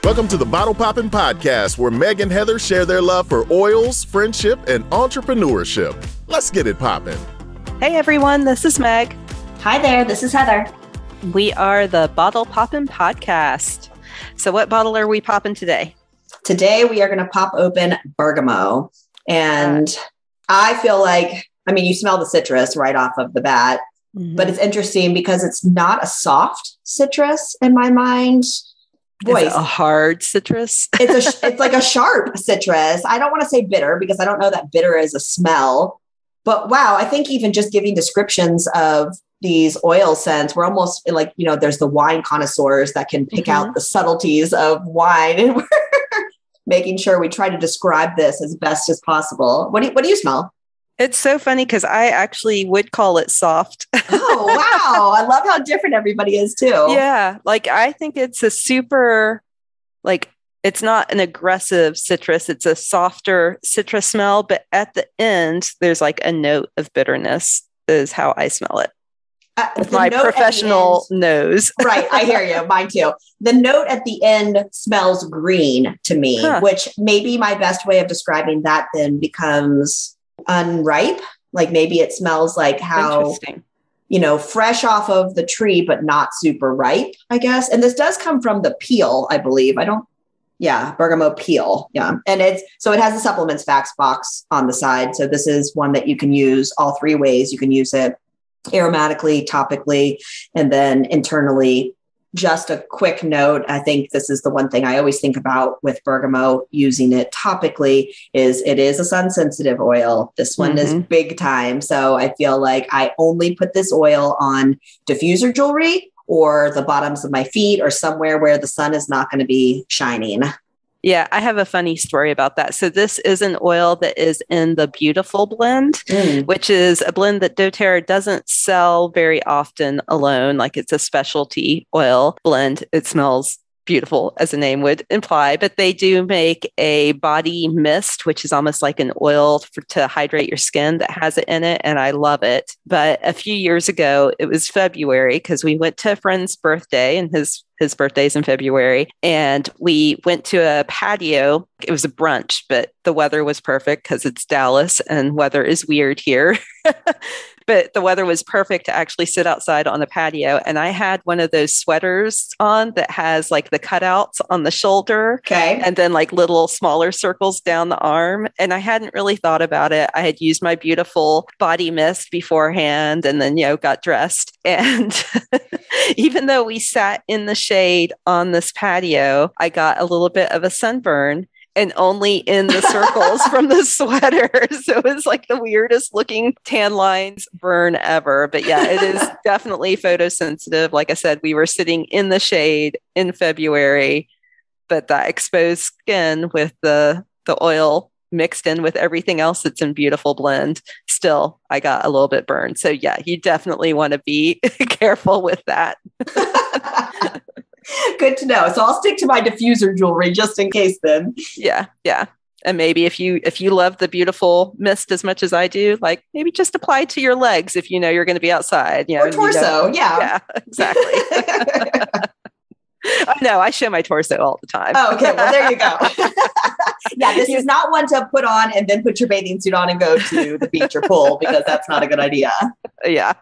Welcome to the Bottle Poppin' Podcast, where Meg and Heather share their love for oils, friendship, and entrepreneurship. Let's get it poppin'. Hey everyone, this is Meg. Hi there, this is Heather. We are the Bottle Poppin' Podcast. So what bottle are we popping today? Today we are going to pop open Bergamot. And I feel like, you smell the citrus right off of the bat, but it's interesting because it's not a soft citrus in my mind. Boy, is it a hard citrus? It's like a sharp citrus. I don't want to say bitter because I don't know that bitter is a smell. But wow, I think even just giving descriptions of these oil scents, we're almost like, there's the wine connoisseurs that can pick out the subtleties of wine. And we're making sure we try to describe this as best as possible. What do you smell? It's so funny because I actually would call it soft. Oh, wow. I love how different everybody is too. Yeah. I think it's a super, it's not an aggressive citrus. It's a softer citrus smell, but at the end, there's a note of bitterness is how I smell it. With my professional nose. Right. I hear you. Mine too. The note at the end smells green to me, which maybe my best way of describing that then becomes unripe. Maybe it smells like how, fresh off of the tree, but not super ripe, I guess. And this does come from the peel, I believe. Bergamot peel. Yeah. And it has a supplements facts box on the side. So this is one that you can use all three ways. You can use it aromatically, topically, and then internally. Just a quick note. I think this is the one thing I always think about with bergamot using it topically is it is a sun sensitive oil. This one is big time. So I feel like I only put this oil on diffuser jewelry or the bottoms of my feet or somewhere where the sun is not going to be shining. Yeah, I have a funny story about that. So this is an oil that is in the Beautiful blend, which is a blend that doTERRA doesn't sell very often alone. It's a specialty oil blend. It smells beautiful, as the name would imply, but they do make a body mist, which is almost like an oil to hydrate your skin that has it in it. And I love it. But a few years ago, it was February because we went to a friend's birthday and his birthday's in February. And we went to a patio. It was a brunch, but the weather was perfect because it's Dallas and weather is weird here. But the weather was perfect to actually sit outside on the patio. And I had one of those sweaters on that has the cutouts on the shoulder. Okay. And then little smaller circles down the arm. And I hadn't really thought about it. I had used my beautiful body mist beforehand and then, got dressed. And even though we sat in the shade on this patio, I got a little bit of a sunburn. And only in the circles from the sweater. So it was the weirdest looking tan lines burn ever. But yeah, it is definitely photosensitive. Like I said, we were sitting in the shade in February, but that exposed skin with the oil mixed in with everything else that's in Beautiful blend, still, I got a little bit burned. So yeah, you definitely want to be careful with that. Good to know. So I'll stick to my diffuser jewelry just in case then. Yeah. Yeah. And maybe if you love the Beautiful mist as much as I do, maybe just apply to your legs if you're going to be outside. Or torso. Yeah, exactly. I know. I show my torso all the time. Oh, okay. Well, there you go. Yeah, this is not one to put on and then put your bathing suit on and go to the beach or pool because that's not a good idea. Yeah.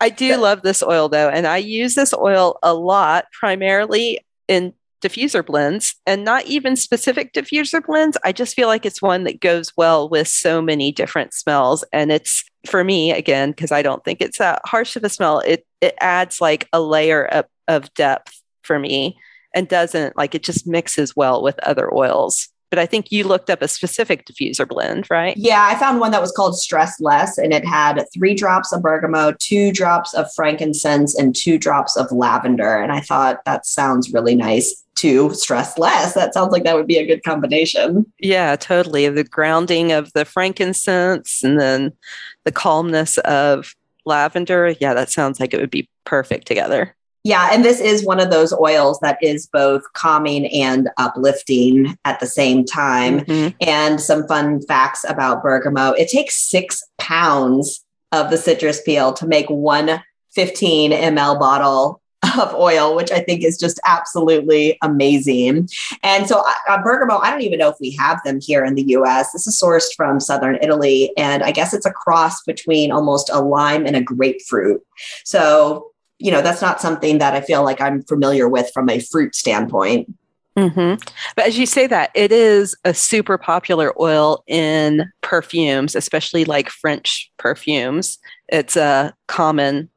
I do love this oil though. And I use this oil a lot, primarily in diffuser blends and not even specific diffuser blends. I just feel like it's one that goes well with so many different smells. And it's, for me, again, because I don't think it's that harsh of a smell, it adds a layer of depth for me and doesn't, it just mixes well with other oils. But I think you looked up a specific diffuser blend, right? Yeah, I found one that was called Stress Less, and it had 3 drops of bergamot, 2 drops of frankincense, and 2 drops of lavender. And I thought that sounds really nice too. Stress less. That sounds like that would be a good combination. Yeah, totally. The grounding of the frankincense and then the calmness of lavender. Yeah, that sounds like it would be perfect together. Yeah. And this is one of those oils that is both calming and uplifting at the same time. Mm-hmm. And some fun facts about bergamot. It takes 6 pounds of the citrus peel to make one 15 ml bottle of oil, which I think is just absolutely amazing. And so bergamot, I don't even know if we have them here in the US. This is sourced from southern Italy. And I guess it's a cross between almost a lime and a grapefruit. So, that's not something that I feel like I'm familiar with from a fruit standpoint. Mm-hmm. But as you say that, it is a super popular oil in perfumes, especially like French perfumes. It's a common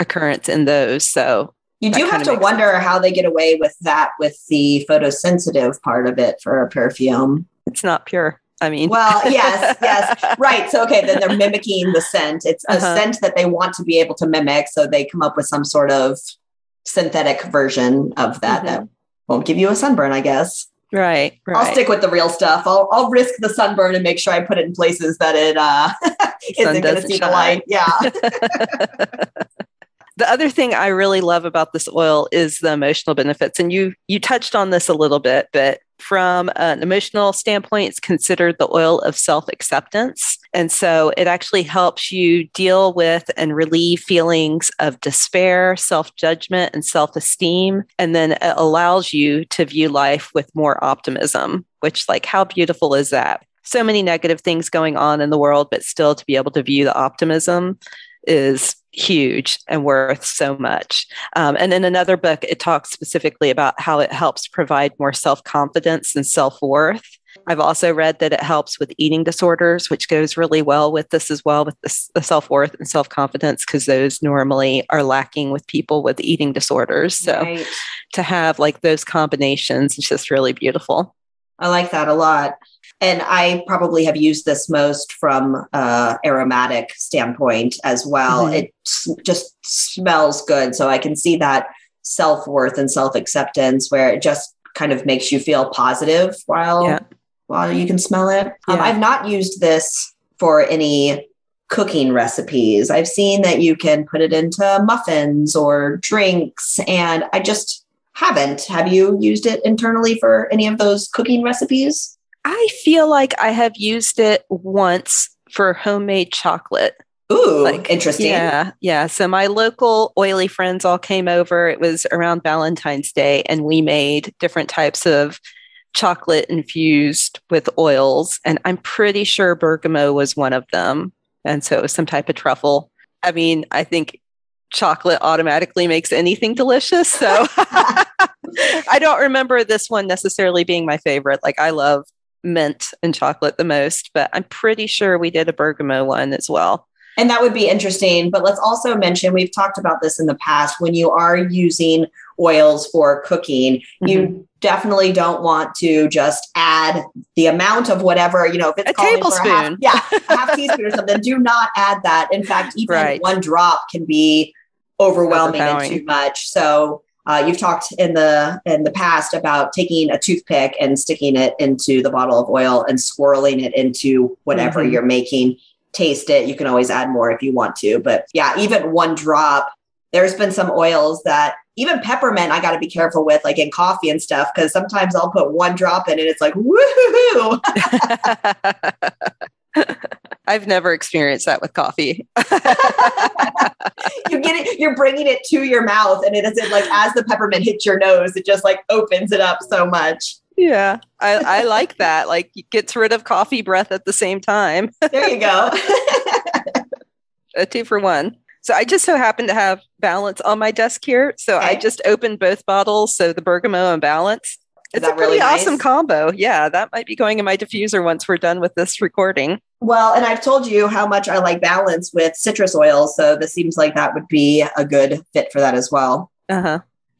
occurrence in those. So you do have to wonder how they get away with that with the photosensitive part of it for a perfume. It's not pure. I mean, well, yes. Right. So, okay, then they're mimicking the scent. It's a scent that they want to be able to mimic. So they come up with some sort of synthetic version of that that won't give you a sunburn, I guess. Right. I'll stick with the real stuff. I'll risk the sunburn and make sure I put it in places that it isn't going to see the light. Yeah. The other thing I really love about this oil is the emotional benefits. And you touched on this a little bit, but from an emotional standpoint, it's considered the oil of self-acceptance. And so it actually helps you deal with and relieve feelings of despair, self-judgment, and self-esteem. And then it allows you to view life with more optimism, which, like, how beautiful is that? So many negative things going on in the world, but still to be able to view the optimism is huge and worth so much. And in another book, it talks specifically about how it helps provide more self-confidence and self-worth. I've also read that it helps with eating disorders, which goes really well with this as well, with the self-worth and self-confidence, because those normally are lacking with people with eating disorders. So to have like those combinations is just really beautiful. I like that a lot. And I probably have used this most from aromatic standpoint as well. It just smells good. So I can see that self-worth and self-acceptance where it just kind of makes you feel positive while you can smell it. I've not used this for any cooking recipes. I've seen that you can put it into muffins or drinks, and I just haven't. Have you used it internally for any of those cooking recipes? I feel like I have used it once for homemade chocolate. Ooh, interesting. Yeah. So my local oily friends all came over. It was around Valentine's Day, and we made different types of chocolate infused with oils. And I'm pretty sure bergamot was one of them. And so it was some type of truffle. I mean, I think chocolate automatically makes anything delicious. So I don't remember this one necessarily being my favorite. Like, I love mint and chocolate the most, but I'm pretty sure we did a bergamot one as well. And that would be interesting. But let's also mention, we've talked about this in the past, when you are using oils for cooking, you definitely don't want to just add the amount of whatever, if it's a tablespoon. a half teaspoon or something, do not add that. In fact, even one drop can be overwhelming and too much. So you've talked in the past about taking a toothpick and sticking it into the bottle of oil and swirling it into whatever you're making. Taste it. You can always add more if you want to. But yeah, even one drop. There's been some oils that even peppermint, I got to be careful with, like in coffee and stuff, because sometimes I'll put one drop in and it's like, woohoo. I've never experienced that with coffee. You get it, you're bringing it to your mouth, and it isn't like, as the peppermint hits your nose, it just like opens it up so much. Yeah, I like that. Like, it gets rid of coffee breath at the same time. There you go. A 2-for-1. So I just so happen to have Balance on my desk here. So I just opened both bottles. So the bergamot and Balance. It's a pretty awesome combo. Yeah, that might be going in my diffuser once we're done with this recording. Well, and I've told you how much I like Balance with citrus oil. So this seems like that would be a good fit for that as well.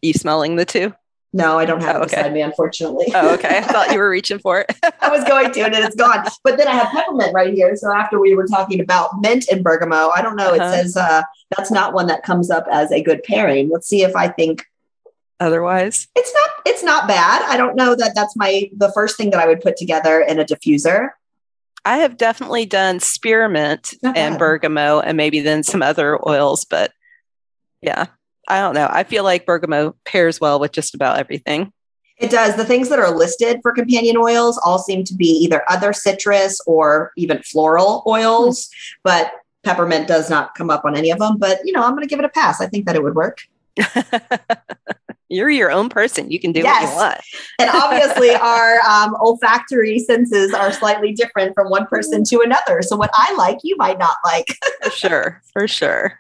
You smelling the two? No, I don't have it beside me, unfortunately. Oh, okay. I thought you were reaching for it. I was going to, and it's gone. But then I have peppermint right here. So after we were talking about mint and bergamot, I don't know. It says that's not one that comes up as a good pairing. Let's see if I think otherwise. It's not bad. I don't know that that's the first thing that I would put together in a diffuser. I have definitely done spearmint and bergamot and maybe then some other oils, but yeah. I don't know. I feel like bergamot pairs well with just about everything. It does. The things that are listed for companion oils all seem to be either other citrus or even floral oils, but peppermint does not come up on any of them. But, I'm going to give it a pass. I think that it would work. You're your own person. You can do what you want. And obviously our olfactory senses are slightly different from one person to another. So what I like, you might not like. For sure.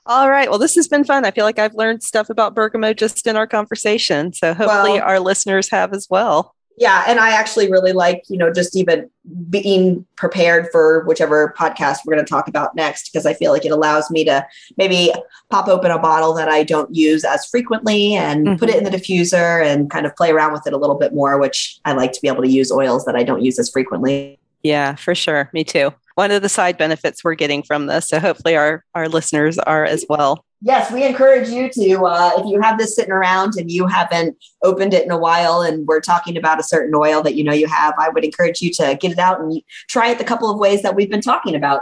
All right. Well, this has been fun. I feel like I've learned stuff about bergamot just in our conversation. So hopefully our listeners have as well. Yeah. And I actually really like, just even being prepared for whichever podcast we're going to talk about next, because I feel like it allows me to maybe pop open a bottle that I don't use as frequently and put it in the diffuser and kind of play around with it a little bit more, which I like to be able to use oils that I don't use as frequently. Yeah, for sure. Me too. One of the side benefits we're getting from this. So hopefully our listeners are as well. Yes, we encourage you to, if you have this sitting around and you haven't opened it in a while and we're talking about a certain oil that you have, I would encourage you to get it out and try it the couple of ways that we've been talking about.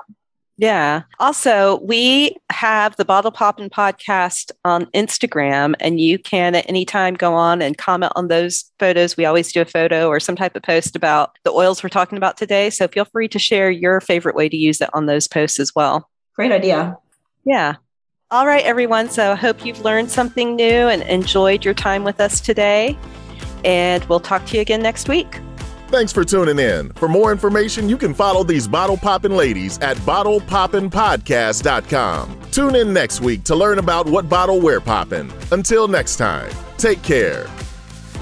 Yeah. Also, we have the Bottle Poppin' podcast on Instagram, and you can at any time go on and comment on those photos. We always do a photo or some type of post about the oils we're talking about today. So feel free to share your favorite way to use it on those posts as well. Great idea. Yeah. All right, everyone. So I hope you've learned something new and enjoyed your time with us today. And we'll talk to you again next week. Thanks for tuning in. For more information, you can follow these bottle poppin' ladies at bottlepoppinpodcast.com. Tune in next week to learn about what bottle we're poppin'. Until next time, take care.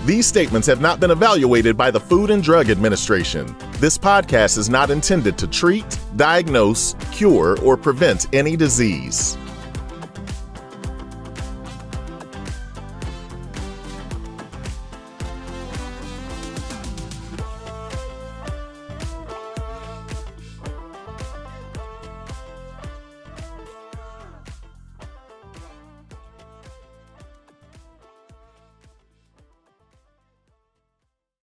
These statements have not been evaluated by the Food and Drug Administration. This podcast is not intended to treat, diagnose, cure, or prevent any disease.